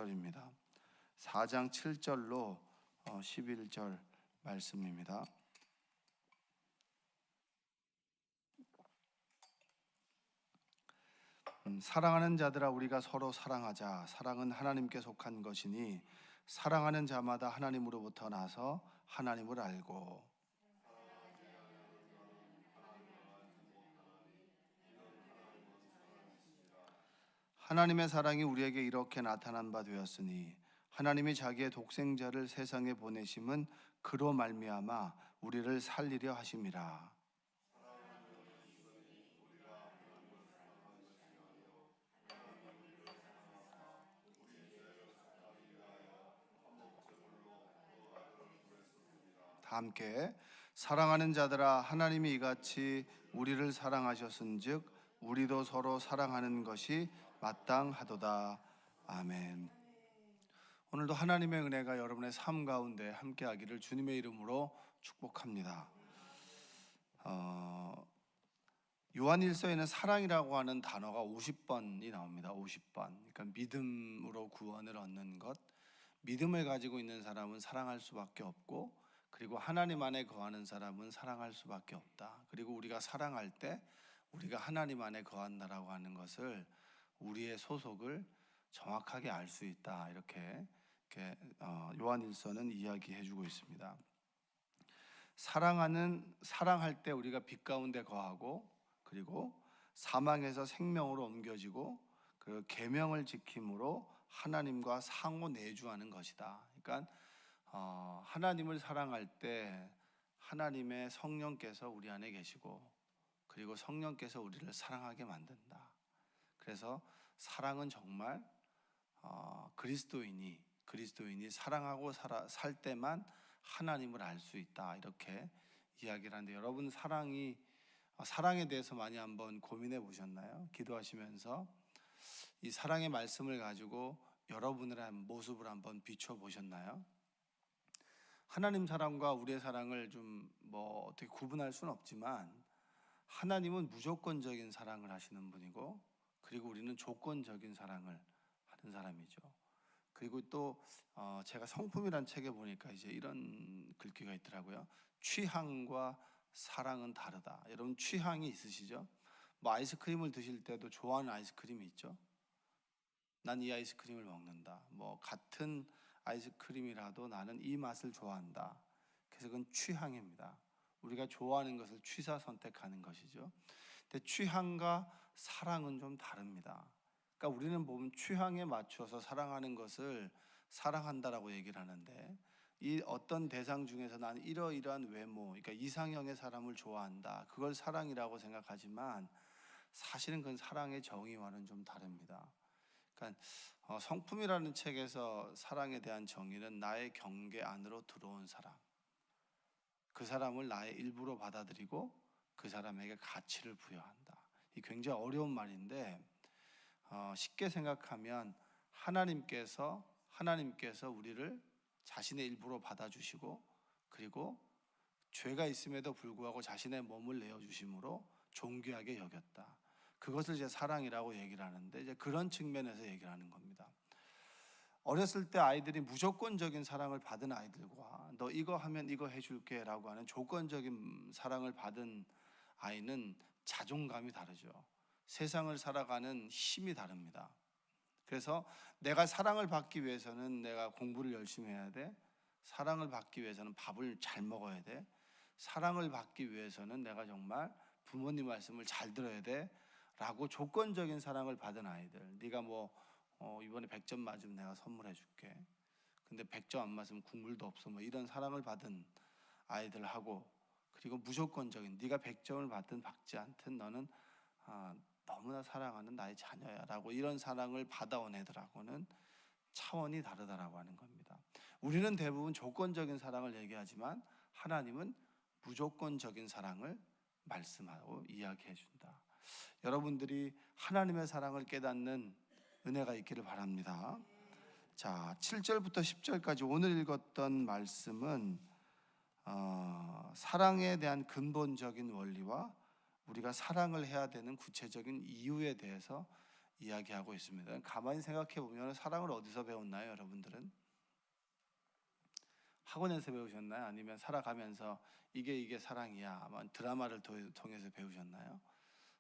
7절입니다. 4장 7절로 11절 말씀입니다. 사랑하는 자들아 우리가 서로 사랑하자. 사랑은 하나님께 속한 것이니 사랑하는 자마다 하나님으로부터 나서 하나님을 알고. 하나님의 사랑이 우리에게 이렇게 나타난 바 되었으니 하나님이 자기의 독생자를 세상에 보내심은 그로 말미암아 우리를 살리려 하심이라. 다 함께 사랑하는 자들아 하나님이 이같이 우리를 사랑하셨은즉 우리도 서로 사랑하는 것이 마땅하도다. 아멘. 오늘도 하나님의 은혜가 여러분의 삶 가운데 함께하기를 주님의 이름으로 축복합니다. 요한일서에는 사랑이라고 하는 단어가 50번이 나옵니다. 50번. 그러니까 믿음으로 구원을 얻는 것, 믿음을 가지고 있는 사람은 사랑할 수밖에 없고, 그리고 하나님 안에 거하는 사람은 사랑할 수밖에 없다. 그리고 우리가 사랑할 때 우리가 하나님 안에 거한다라고 하는 것을, 우리의 소속을 정확하게 알 수 있다. 이렇게 요한일서는 이야기해주고 있습니다. 사랑할 때 우리가 빛 가운데 거하고, 그리고 사망에서 생명으로 옮겨지고, 그 계명을 지킴으로 하나님과 상호 내주하는 것이다. 그러니까 하나님을 사랑할 때 하나님의 성령께서 우리 안에 계시고, 그리고 성령께서 우리를 사랑하게 만든다. 그래서 사랑은 정말 그리스도인이 사랑하고 살 때만 하나님을 알 수 있다. 이렇게 이야기를 하는데, 여러분 사랑에 대해서 많이 한번 고민해 보셨나요? 기도하시면서 이 사랑의 말씀을 가지고 여러분의 모습을 한번 비춰 보셨나요? 하나님 사랑과 우리의 사랑을 좀 어떻게 구분할 수는 없지만, 하나님은 무조건적인 사랑을 하시는 분이고, 그리고 우리는 조건적인 사랑을 하는 사람이죠. 그리고 또 제가 성품이란 책에 보니까 이제 이런 글귀가 있더라고요. 취향과 사랑은 다르다. 여러분 취향이 있으시죠? 아이스크림을 드실 때도 좋아하는 아이스크림이 있죠. 난 이 아이스크림을 먹는다. 같은 아이스크림이라도 나는 이 맛을 좋아한다. 그래서 그건 취향입니다. 우리가 좋아하는 것을 취사 선택하는 것이죠. 근데 취향과 사랑은 좀 다릅니다. 그러니까 우리는 보면 취향에 맞춰서 사랑하는 것을 사랑한다라고 얘기를 하는데, 이 어떤 대상 중에서 나는 이러이러한 외모, 그러니까 이상형의 사람을 좋아한다, 그걸 사랑이라고 생각하지만 사실은 그건 사랑의 정의와는 좀 다릅니다. 그러니까 성품이라는 책에서 사랑에 대한 정의는 나의 경계 안으로 들어온 사람, 그 사람을 나의 일부로 받아들이고 그 사람에게 가치를 부여한다. 이 굉장히 어려운 말인데, 쉽게 생각하면 하나님께서 우리를 자신의 일부로 받아주시고, 그리고 죄가 있음에도 불구하고 자신의 몸을 내어주심으로 존귀하게 여겼다. 그것을 이제 사랑이라고 얘기를 하는데, 이제 그런 측면에서 얘기를 하는 겁니다. 어렸을 때 아이들이 무조건적인 사랑을 받은 아이들과 너 이거 하면 이거 해줄게 라고 하는 조건적인 사랑을 받은 아이는 자존감이 다르죠. 세상을 살아가는 힘이 다릅니다. 그래서 내가 사랑을 받기 위해서는 내가 공부를 열심히 해야 돼. 사랑을 받기 위해서는 밥을 잘 먹어야 돼. 사랑을 받기 위해서는 내가 정말 부모님 말씀을 잘 들어야 돼 라고 조건적인 사랑을 받은 아이들, 네가 이번에 100점 맞으면 내가 선물해 줄게, 근데 100점 안 맞으면 국물도 없어, 이런 사랑을 받은 아이들하고, 그리고 무조건적인 네가 100점을 받든 받지 않든 너는 너무나 사랑하는 나의 자녀야 라고, 이런 사랑을 받아온 애들하고는 차원이 다르다라고 하는 겁니다. 우리는 대부분 조건적인 사랑을 얘기하지만 하나님은 무조건적인 사랑을 말씀하고 이야기해 준다. 여러분들이 하나님의 사랑을 깨닫는 은혜가 있기를 바랍니다. 자, 7절부터 10절까지 오늘 읽었던 말씀은 사랑에 대한 근본적인 원리와 우리가 사랑을 해야 되는 구체적인 이유에 대해서 이야기하고 있습니다. 가만히 생각해 보면 사랑을 어디서 배웠나요, 여러분들은? 학원에서 배우셨나요? 아니면 살아가면서 이게 사랑이야, 아마 드라마를 통해서 배우셨나요?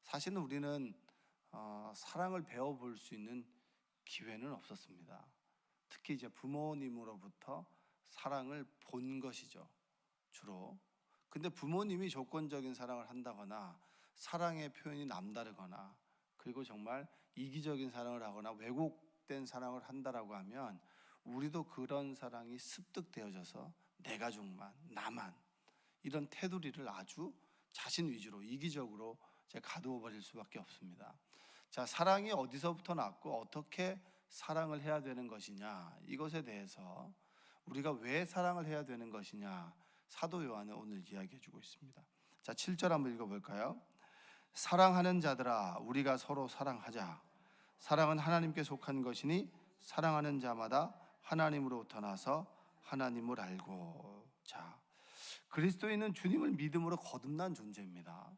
사실은 우리는 사랑을 배워볼 수 있는 기회는 없었습니다. 특히 이제 부모님으로부터 사랑을 본 것이죠, 주로. 근데 부모님이 조건적인 사랑을 한다거나 사랑의 표현이 남다르거나 그리고 정말 이기적인 사랑을 하거나 왜곡된 사랑을 한다라고 하면 우리도 그런 사랑이 습득되어져서 내 가족만, 나만, 이런 테두리를 아주 자신 위주로 이기적으로 가두어 버릴 수밖에 없습니다. 자, 사랑이 어디서부터 났고 어떻게 사랑을 해야 되는 것이냐, 이것에 대해서 우리가 왜 사랑을 해야 되는 것이냐, 사도 요한은 오늘 이야기해 주고 있습니다. 자, 7절 한번 읽어볼까요? 사랑하는 자들아, 우리가 서로 사랑하자. 사랑은 하나님께 속한 것이니 사랑하는 자마다 하나님으로부터 나서 하나님을 알고. 자, 그리스도인은 주님을 믿음으로 거듭난 존재입니다.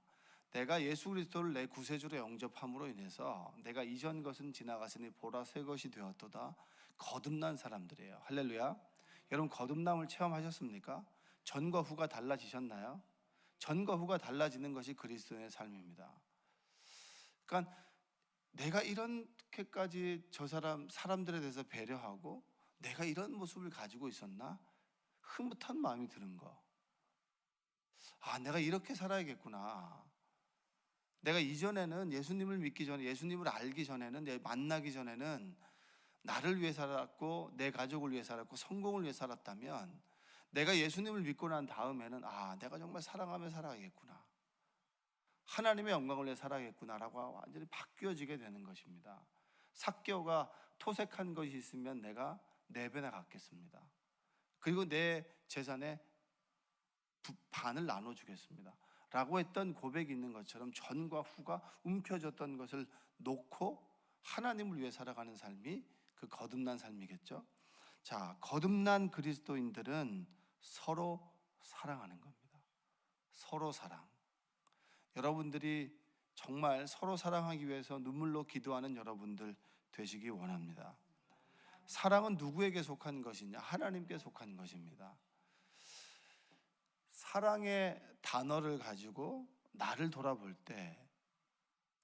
내가 예수 그리스도를 내 구세주로 영접함으로 인해서 내가 이전 것은 지나갔으니 보라 새 것이 되었도다. 거듭난 사람들이에요. 할렐루야. 여러분, 거듭남을 체험하셨습니까? 전과 후가 달라지셨나요? 전과 후가 달라지는 것이 그리스도인의 삶입니다. 그러니까 내가 이렇게까지 사람들에 대해서 배려하고 내가 이런 모습을 가지고 있었나? 흐뭇한 마음이 드는 거. 아, 내가 이렇게 살아야겠구나. 내가 이전에는 예수님을 믿기 전에, 예수님을 알기 전에는, 만나기 전에는 나를 위해 살았고 내 가족을 위해 살았고 성공을 위해 살았다면, 내가 예수님을 믿고 난 다음에는 아, 내가 정말 사랑하며 살아야겠구나, 하나님의 영광을 위해 살아야겠구나라고 완전히 바뀌어지게 되는 것입니다. 삭개오가 토색한 것이 있으면 내가 4배나 갚겠습니다. 그리고 내 재산의 반을 나눠주겠습니다 라고 했던 고백이 있는 것처럼 전과 후가 움켜졌던 것을 놓고 하나님을 위해 살아가는 삶이 그 거듭난 삶이겠죠. 자, 거듭난 그리스도인들은 서로 사랑하는 겁니다. 서로 사랑. 여러분들이 정말 서로 사랑하기 위해서 눈물로 기도하는 여러분들 되시기 원합니다. 사랑은 누구에게 속한 것이냐? 하나님께 속한 것입니다. 사랑의 단어를 가지고 나를 돌아볼 때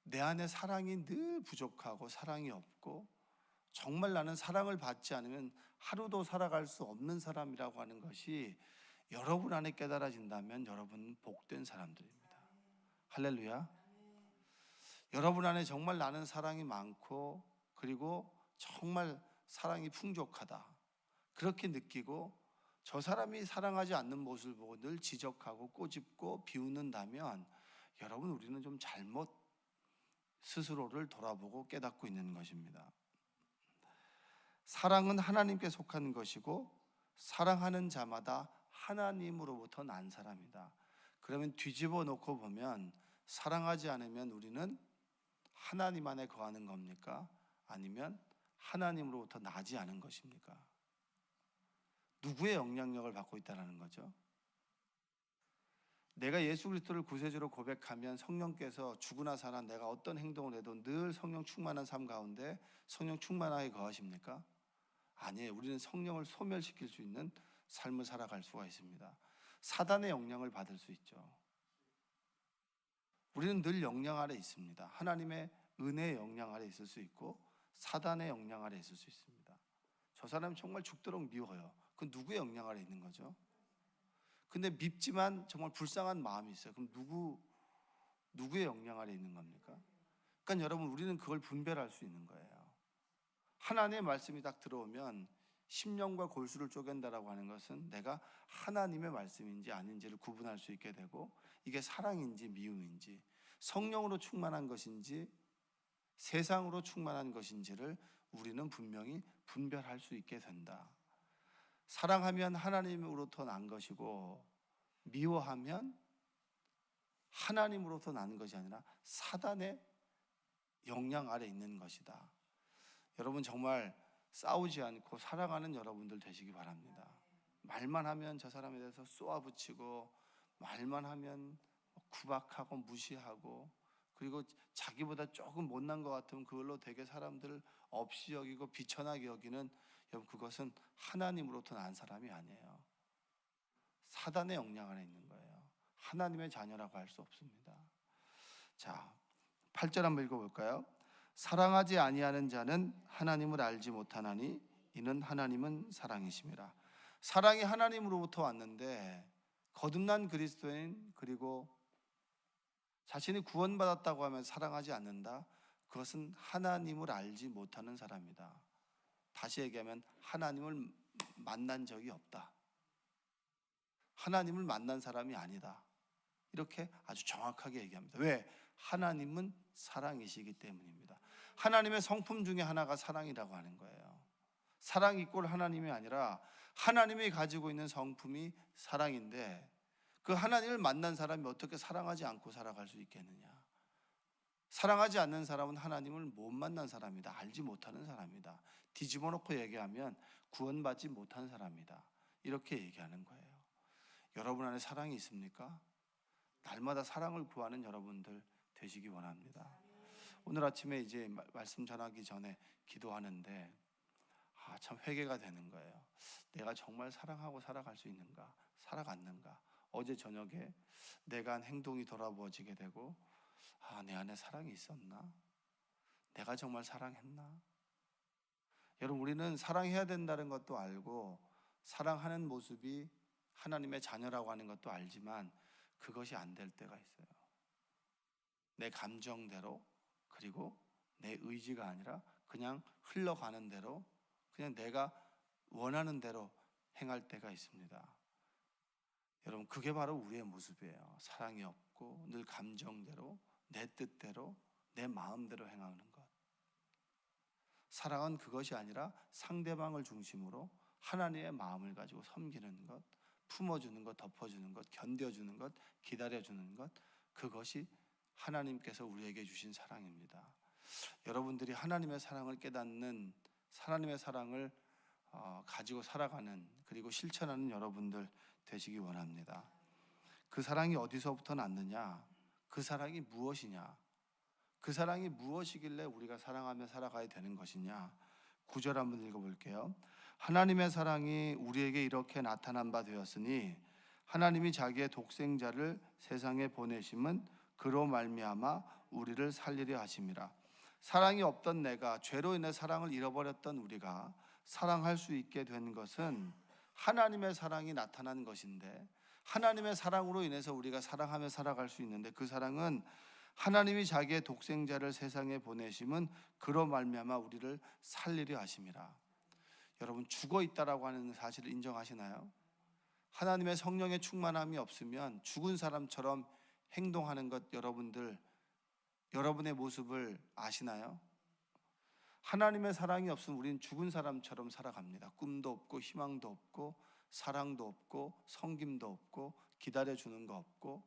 내 안에 사랑이 늘 부족하고 사랑이 없고 정말 나는 사랑을 받지 않으면 하루도 살아갈 수 없는 사람이라고 하는 것이 여러분 안에 깨달아진다면 여러분은 복된 사람들입니다. 할렐루야. 여러분 안에 정말 나는 사랑이 많고 그리고 정말 사랑이 풍족하다, 그렇게 느끼고 저 사람이 사랑하지 않는 모습을 보고 늘 지적하고 꼬집고 비웃는다면 여러분, 우리는 좀 잘못 스스로를 돌아보고 깨닫고 있는 것입니다. 사랑은 하나님께 속한 것이고 사랑하는 자마다 하나님으로부터 난 사람이다. 그러면 뒤집어 놓고 보면 사랑하지 않으면 우리는 하나님 안에 거하는 겁니까? 아니면 하나님으로부터 나지 않은 것입니까? 누구의 영향력을 받고 있다는 거죠? 내가 예수 그리스도를 구세주로 고백하면 성령께서 죽으나 사나 내가 어떤 행동을 해도 늘 성령 충만한 삶 가운데 성령 충만하게 거하십니까? 아니에요. 우리는 성령을 소멸시킬 수 있는 삶을 살아갈 수가 있습니다. 사단의 영향을 받을 수 있죠. 우리는 늘 영향 아래 있습니다. 하나님의 은혜의 영향 아래 있을 수 있고 사단의 영향 아래 있을 수 있습니다. 저 사람이 정말 죽도록 미워요. 그 누구의 영향 아래 있는 거죠? 근데 밉지만 정말 불쌍한 마음이 있어요. 그럼 누구의 영향 아래 있는 겁니까? 그러니까 여러분, 우리는 그걸 분별할 수 있는 거예요. 하나님의 말씀이 딱 들어오면 심령과 골수를 쪼갠다라고 하는 것은 내가 하나님의 말씀인지 아닌지를 구분할 수 있게 되고, 이게 사랑인지 미움인지 성령으로 충만한 것인지 세상으로 충만한 것인지를 우리는 분명히 분별할 수 있게 된다. 사랑하면 하나님으로부터 난 것이고 미워하면 하나님으로부터 난 것이 아니라 사단의 영향 아래 있는 것이다. 여러분, 정말 싸우지 않고 사랑하는 여러분들 되시기 바랍니다. 말만 하면 저 사람에 대해서 쏘아붙이고 말만 하면 구박하고 무시하고 그리고 자기보다 조금 못난 것 같으면 그걸로 되게 사람들을 없이 여기고 비천하게 여기는, 여러분 그것은 하나님으로부터 난 사람이 아니에요. 사단의 영향 안에 있는 거예요. 하나님의 자녀라고 할 수 없습니다. 자, 8절 한번 읽어볼까요? 사랑하지 아니하는 자는 하나님을 알지 못하나니 이는 하나님은 사랑이심이라. 사랑이 하나님으로부터 왔는데 거듭난 그리스도인, 그리고 자신이 구원받았다고 하면 사랑하지 않는다, 그것은 하나님을 알지 못하는 사람이다. 다시 얘기하면 하나님을 만난 적이 없다, 하나님을 만난 사람이 아니다, 이렇게 아주 정확하게 얘기합니다. 왜? 하나님은 사랑이시기 때문입니다. 하나님의 성품 중에 하나가 사랑이라고 하는 거예요. 사랑 이꼴 하나님이 아니라 하나님이 가지고 있는 성품이 사랑인데, 그 하나님을 만난 사람이 어떻게 사랑하지 않고 살아갈 수 있겠느냐. 사랑하지 않는 사람은 하나님을 못 만난 사람이다, 알지 못하는 사람이다, 뒤집어 놓고 얘기하면 구원받지 못한 사람이다, 이렇게 얘기하는 거예요. 여러분 안에 사랑이 있습니까? 날마다 사랑을 구하는 여러분들 되시기 원합니다. 오늘 아침에 이제 말씀 전하기 전에 기도하는데 참 회개가 되는 거예요. 내가 정말 사랑하고 살아갈 수 있는가, 살아갔는가. 어제 저녁에 내가 한 행동이 돌아보아지게 되고, 내 안에 사랑이 있었나? 내가 정말 사랑했나? 여러분, 우리는 사랑해야 된다는 것도 알고 사랑하는 모습이 하나님의 자녀라고 하는 것도 알지만 그것이 안 될 때가 있어요. 내 감정대로, 그리고 내 의지가 아니라 그냥 흘러가는 대로, 그냥 내가 원하는 대로 행할 때가 있습니다. 여러분, 그게 바로 우리의 모습이에요. 사랑이 없고 늘 감정대로, 내 뜻대로, 내 마음대로 행하는 것. 사랑은 그것이 아니라 상대방을 중심으로 하나님의 마음을 가지고 섬기는 것, 품어주는 것, 덮어주는 것, 견뎌주는 것, 기다려주는 것, 그것이 하나님께서 우리에게 주신 사랑입니다. 여러분들이 하나님의 사랑을 깨닫는, 하나님의 사랑을 가지고 살아가는, 그리고 실천하는 여러분들 되시기 원합니다. 그 사랑이 어디서부터 났느냐? 그 사랑이 무엇이냐? 그 사랑이 무엇이길래 우리가 사랑하며 살아가야 되는 것이냐? 9절 한번 읽어볼게요. 하나님의 사랑이 우리에게 이렇게 나타난 바 되었으니 하나님이 자기의 독생자를 세상에 보내심은 그로 말미암아 우리를 살리려 하심이라. 사랑이 없던 내가, 죄로 인해 사랑을 잃어버렸던 우리가 사랑할 수 있게 된 것은 하나님의 사랑이 나타난 것인데, 하나님의 사랑으로 인해서 우리가 사랑하며 살아갈 수 있는데, 그 사랑은 하나님이 자기의 독생자를 세상에 보내심은 그로 말미암아 우리를 살리려 하심이라. 여러분, 죽어 있다라고 하는 사실을 인정하시나요? 하나님의 성령의 충만함이 없으면 죽은 사람처럼 행동하는 것, 여러분의 모습을 아시나요? 하나님의 사랑이 없으면 우리는 죽은 사람처럼 살아갑니다. 꿈도 없고 희망도 없고 사랑도 없고 섬김도 없고 기다려주는 거 없고,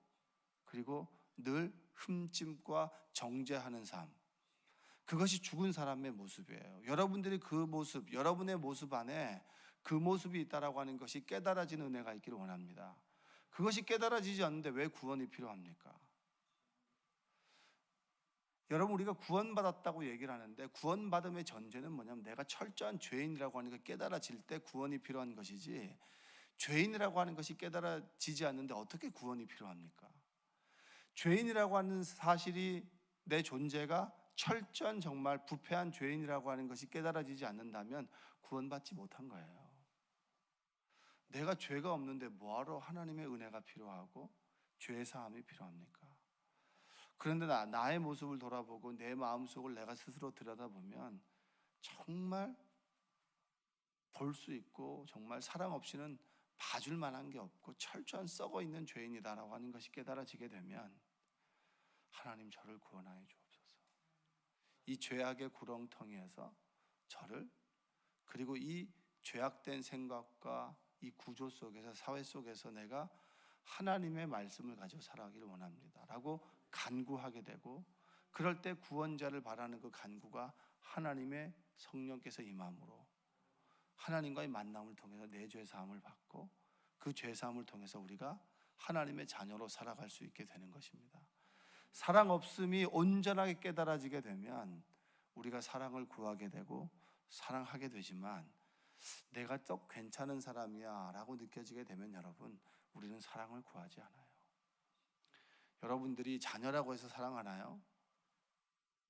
그리고 늘 흠집과 정죄하는 삶, 그것이 죽은 사람의 모습이에요. 여러분들이 그 모습, 여러분의 모습 안에 그 모습이 있다라고 하는 것이 깨달아지는 은혜가 있기를 원합니다. 그것이 깨달아지지 않는데 왜 구원이 필요합니까? 여러분, 우리가 구원받았다고 얘기를 하는데 구원받음의 전제는 뭐냐면 내가 철저한 죄인이라고 하는 게 깨달아질 때 구원이 필요한 것이지, 죄인이라고 하는 것이 깨달아지지 않는데 어떻게 구원이 필요합니까? 죄인이라고 하는 사실이, 내 존재가 철저한 정말 부패한 죄인이라고 하는 것이 깨달아지지 않는다면 구원받지 못한 거예요. 내가 죄가 없는데 뭐하러 하나님의 은혜가 필요하고 죄 사함이 필요합니까? 그런데 나의 모습을 돌아보고 내 마음속을 내가 스스로 들여다보면 정말 볼 수 있고 정말 사랑 없이는 봐줄 만한 게 없고 철저한 썩어 있는 죄인이다라고 하는 것이 깨달아지게 되면, 하나님 저를 구원하여 주옵소서. 이 죄악의 구렁텅이에서 저를, 그리고 이 죄악된 생각과 이 구조 속에서, 사회 속에서 내가 하나님의 말씀을 가지고 살아가기를 원합니다 라고 간구하게 되고, 그럴 때 구원자를 바라는 그 간구가 하나님의 성령께서 임함으로 하나님과의 만남을 통해서 내 죄사함을 받고, 그 죄사함을 통해서 우리가 하나님의 자녀로 살아갈 수 있게 되는 것입니다. 사랑 없음이 온전하게 깨달아지게 되면 우리가 사랑을 구하게 되고 사랑하게 되지만 내가 썩 괜찮은 사람이야 라고 느껴지게 되면 여러분, 우리는 사랑을 구하지 않아요. 여러분들이 자녀라고 해서 사랑하나요?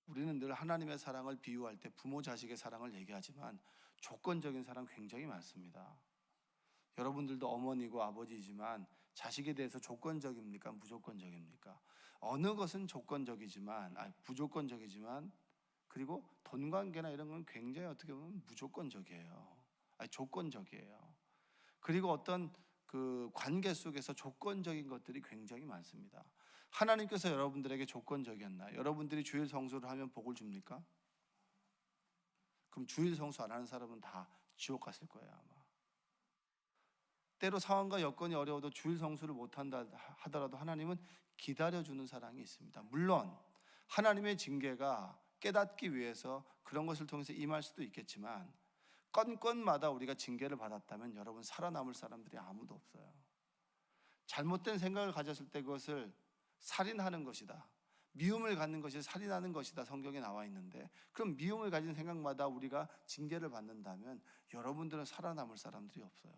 우리는 늘 하나님의 사랑을 비유할 때 부모 자식의 사랑을 얘기하지만 조건적인 사랑 굉장히 많습니다. 여러분들도 어머니고 아버지지만 자식에 대해서 조건적입니까? 무조건적입니까? 어느 것은 조건적이지만, 부조건적이지만, 그리고 돈 관계나 이런 건 굉장히 어떻게 보면 무조건적이에요. 조건적이에요. 그리고 어떤 그 관계 속에서 조건적인 것들이 굉장히 많습니다. 하나님께서 여러분들에게 조건적이었나요? 여러분들이 주일 성수를 하면 복을 줍니까? 그럼 주일 성수 안 하는 사람은 다 지옥 갔을 거예요, 아마. 때로 상황과 여건이 어려워도 주일 성수를 못한다 하더라도 하나님은 기다려주는 사랑이 있습니다. 물론 하나님의 징계가 깨닫기 위해서 그런 것을 통해서 임할 수도 있겠지만, 건건마다 우리가 징계를 받았다면 여러분, 살아남을 사람들이 아무도 없어요. 잘못된 생각을 가졌을 때 그것을 살인하는 것이다, 미움을 갖는 것이 살인하는 것이다, 성경에 나와 있는데, 그럼 미움을 가진 생각마다 우리가 징계를 받는다면 여러분들은 살아남을 사람들이 없어요.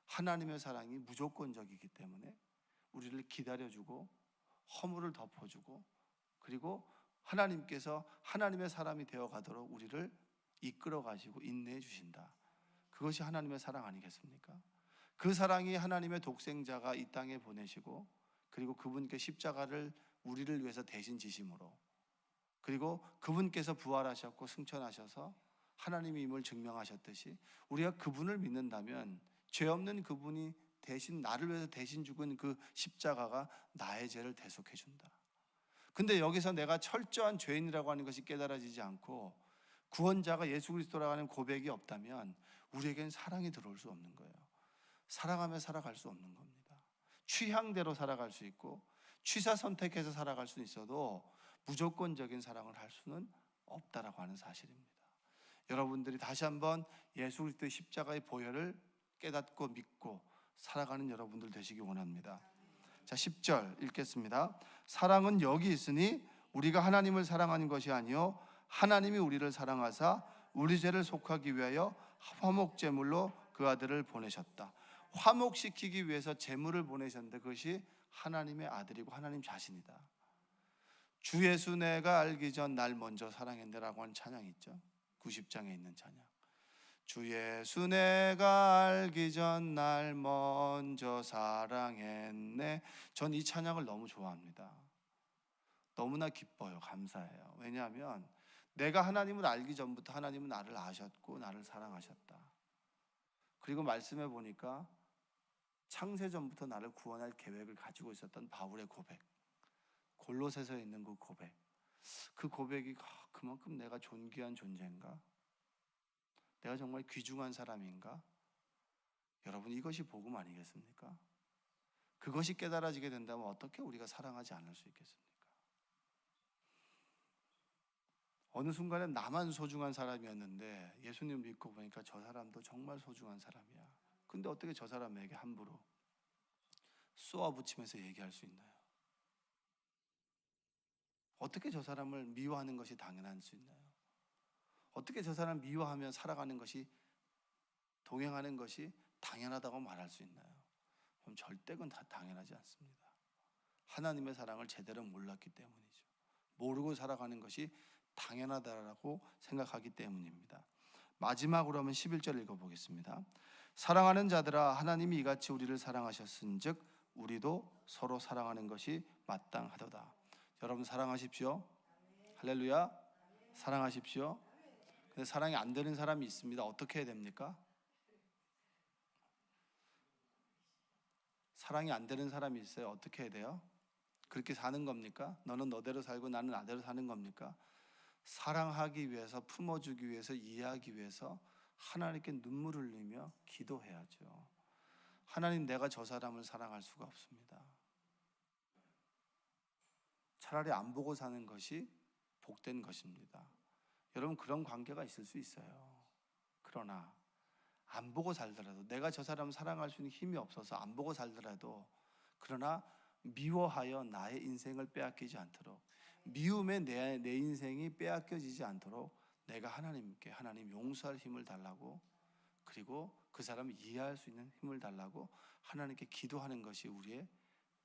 하나님의 사랑이 무조건적이기 때문에 우리를 기다려주고 허물을 덮어주고, 그리고 하나님께서 하나님의 사람이 되어가도록 우리를 이끌어가시고 인내해 주신다. 그것이 하나님의 사랑 아니겠습니까? 그 사랑이 하나님의 독생자가 이 땅에 보내시고, 그리고 그분께 십자가를 우리를 위해서 대신 지심으로, 그리고 그분께서 부활하셨고 승천하셔서 하나님임을 증명하셨듯이 우리가 그분을 믿는다면 죄 없는 그분이 대신 나를 위해서 대신 죽은 그 십자가가 나의 죄를 대속해 준다. 근데 여기서 내가 철저한 죄인이라고 하는 것이 깨달아지지 않고 구원자가 예수 그리스도라고 하는 고백이 없다면 우리에겐 사랑이 들어올 수 없는 거예요. 사랑하며 살아갈 수 없는 겁니다. 취향대로 살아갈 수 있고 취사 선택해서 살아갈 수는 있어도 무조건적인 사랑을 할 수는 없다라고 하는 사실입니다. 여러분들이 다시 한번 예수 그리스도의 십자가의 보혈을 깨닫고 믿고 살아가는 여러분들 되시기 원합니다. 자, 10절 읽겠습니다. 사랑은 여기 있으니 우리가 하나님을 사랑하는 것이 아니요 하나님이 우리를 사랑하사 우리 죄를 속하기 위하여 화목제물로 그 아들을 보내셨다. 화목시키기 위해서 제물을 보내셨는데 그것이 하나님의 아들이고 하나님 자신이다. 주 예수 내가 알기 전 날 먼저 사랑했네 라고 하는 찬양이 있죠. 90장에 있는 찬양. 주 예수 내가 알기 전 날 먼저 사랑했네. 전 이 찬양을 너무 좋아합니다. 너무나 기뻐요. 감사해요. 왜냐하면 내가 하나님을 알기 전부터 하나님은 나를 아셨고 나를 사랑하셨다. 그리고 말씀해 보니까 창세전부터 나를 구원할 계획을 가지고 있었던 바울의 고백, 골로새서에 있는 그 고백, 그 고백이 그만큼 내가 존귀한 존재인가? 내가 정말 귀중한 사람인가? 여러분, 이것이 복음 아니겠습니까? 그것이 깨달아지게 된다면 어떻게 우리가 사랑하지 않을 수 있겠습니까? 어느 순간에 나만 소중한 사람이었는데 예수님 믿고 보니까 저 사람도 정말 소중한 사람이야. 근데 어떻게 저 사람에게 함부로 쏘아붙이면서 얘기할 수 있나요? 어떻게 저 사람을 미워하는 것이 당연할 수 있나요? 어떻게 저 사람 미워하며 살아가는 것이, 동행하는 것이 당연하다고 말할 수 있나요? 그럼 절대 그건 다 당연하지 않습니다. 하나님의 사랑을 제대로 몰랐기 때문이죠. 모르고 살아가는 것이 당연하다라고 생각하기 때문입니다. 마지막으로 한번 11절 읽어보겠습니다. 사랑하는 자들아 하나님이 이같이 우리를 사랑하셨은즉 우리도 서로 사랑하는 것이 마땅하도다. 여러분 사랑하십시오. 할렐루야. 사랑하십시오. 근데 사랑이 안 되는 사람이 있습니다. 어떻게 해야 됩니까? 사랑이 안 되는 사람이 있어요. 어떻게 해야 돼요? 그렇게 사는 겁니까? 너는 너대로 살고 나는 나대로 사는 겁니까? 사랑하기 위해서, 품어주기 위해서, 이해하기 위해서 하나님께 눈물 흘리며 기도해야죠. 하나님, 내가 저 사람을 사랑할 수가 없습니다. 차라리 안 보고 사는 것이 복된 것입니다. 여러분, 그런 관계가 있을 수 있어요. 그러나 안 보고 살더라도, 내가 저 사람을 사랑할 수 있는 힘이 없어서 안 보고 살더라도, 그러나 미워하여 나의 인생을 빼앗기지 않도록, 미움에 내 인생이 빼앗겨지지 않도록 내가 하나님께 하나님 용서할 힘을 달라고, 그리고 그 사람을 이해할 수 있는 힘을 달라고 하나님께 기도하는 것이 우리의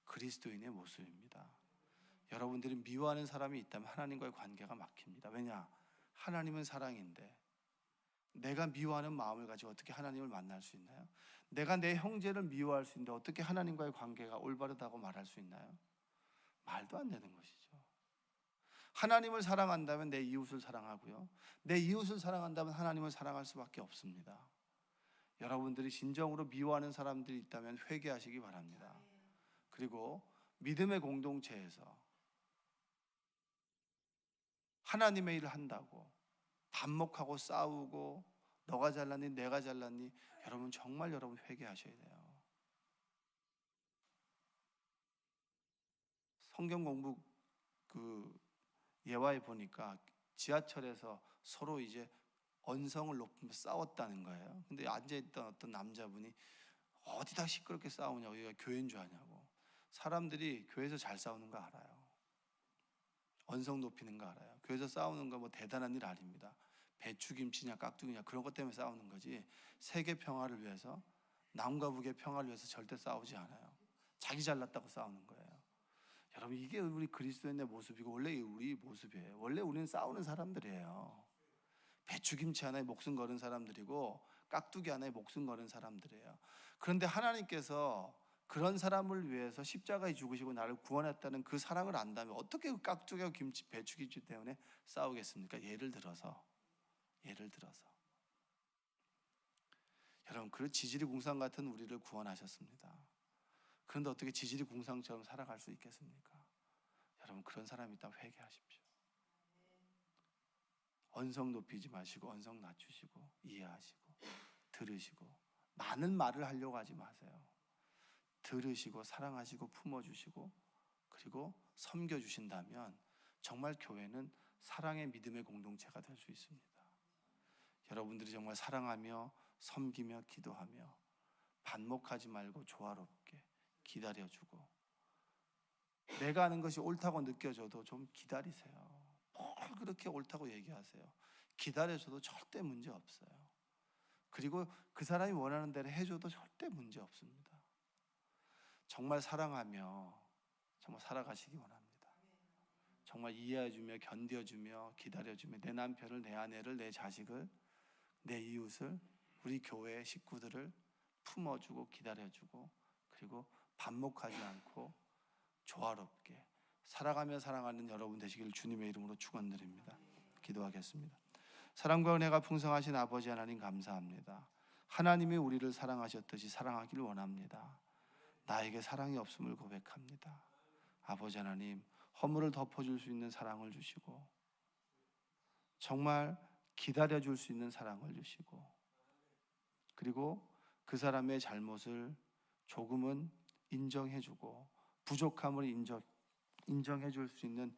그리스도인의 모습입니다. 여러분들이 미워하는 사람이 있다면 하나님과의 관계가 막힙니다. 왜냐? 하나님은 사랑인데 내가 미워하는 마음을 가지고 어떻게 하나님을 만날 수 있나요? 내가 내 형제를 미워할 수 있는데 어떻게 하나님과의 관계가 올바르다고 말할 수 있나요? 말도 안 되는 것이죠. 하나님을 사랑한다면 내 이웃을 사랑하고요, 내 이웃을 사랑한다면 하나님을 사랑할 수밖에 없습니다. 여러분들이 진정으로 미워하는 사람들이 있다면 회개하시기 바랍니다. 그리고 믿음의 공동체에서 하나님의 일을 한다고 반목하고 싸우고 너가 잘났니 내가 잘났니, 여러분 정말 여러분 회개하셔야 돼요. 성경 공부 예화에 보니까 지하철에서 서로 이제 언성을 높이며 싸웠다는 거예요. 근데 앉아있던 어떤 남자분이 어디다 시끄럽게 싸우냐고, 여기가 교회인 줄 아냐고. 사람들이 교회에서 잘 싸우는 거 알아요. 언성 높이는 거 알아요. 교회에서 싸우는 거 뭐 대단한 일 아닙니다. 배추김치냐 깍두기냐 그런 것 때문에 싸우는 거지, 세계 평화를 위해서, 남과 북의 평화를 위해서 절대 싸우지 않아요. 자기 잘났다고 싸우는 거예요. 여러분 이게 우리 그리스도인의 모습이고 원래 우리 모습이에요. 원래 우리는 싸우는 사람들이에요. 배추김치 하나에 목숨 거는 사람들이고 깍두기 하나에 목숨 거는 사람들이에요. 그런데 하나님께서 그런 사람을 위해서 십자가에 죽으시고 나를 구원했다는 그 사랑을 안다면 어떻게 그 깍두기와 배추김치 때문에 싸우겠습니까? 예를 들어서 여러분, 그 지지리 궁상 같은 우리를 구원하셨습니다. 그런데 어떻게 지지리 궁상처럼 살아갈 수 있겠습니까? 여러분 그런 사람이 있다면 회개하십시오. 언성 높이지 마시고 언성 낮추시고 이해하시고 들으시고, 많은 말을 하려고 하지 마세요. 들으시고 사랑하시고 품어주시고 그리고 섬겨주신다면 정말 교회는 사랑의 믿음의 공동체가 될 수 있습니다. 여러분들이 정말 사랑하며 섬기며 기도하며 반목하지 말고 조화롭게 기다려주고, 내가 하는 것이 옳다고 느껴져도 좀 기다리세요. 뭘 그렇게 옳다고 얘기하세요. 기다려줘도 절대 문제 없어요. 그리고 그 사람이 원하는 대로 해줘도 절대 문제 없습니다. 정말 사랑하며 정말 살아가시기 원합니다. 정말 이해해주며 견뎌주며 기다려주며 내 남편을, 내 아내를, 내 자식을, 내 이웃을, 우리 교회의 식구들을 품어주고 기다려주고, 그리고 반목하지 않고 조화롭게 살아가며 사랑하는 여러분 되시기를 주님의 이름으로 축원드립니다. 기도하겠습니다. 사랑과 은혜가 풍성하신 아버지 하나님 감사합니다. 하나님이 우리를 사랑하셨듯이 사랑하기를 원합니다. 나에게 사랑이 없음을 고백합니다. 아버지 하나님, 허물을 덮어줄 수 있는 사랑을 주시고 정말 기다려줄 수 있는 사랑을 주시고, 그리고 그 사람의 잘못을 조금은 인정해주고 부족함을 인정해줄 수 있는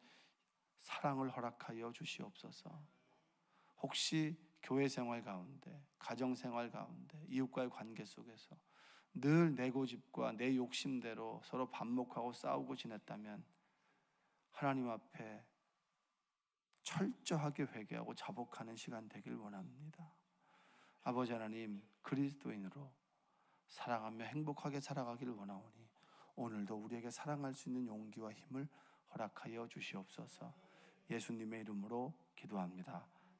사랑을 허락하여 주시옵소서. 혹시 교회 생활 가운데, 가정 생활 가운데, 이웃과의 관계 속에서 늘 내 고집과 내 욕심대로 서로 반목하고 싸우고 지냈다면 하나님 앞에 철저하게 회개하고 자복하는 시간 되길 원합니다. 아버지 하나님, 그리스도인으로 사랑하며 행복하게 살아가기를 원하오니 오늘도 우리에게 사랑할 수 있는 용기와 힘을 허락하여 주시옵소서. 예수님의 이름으로 기도합니다.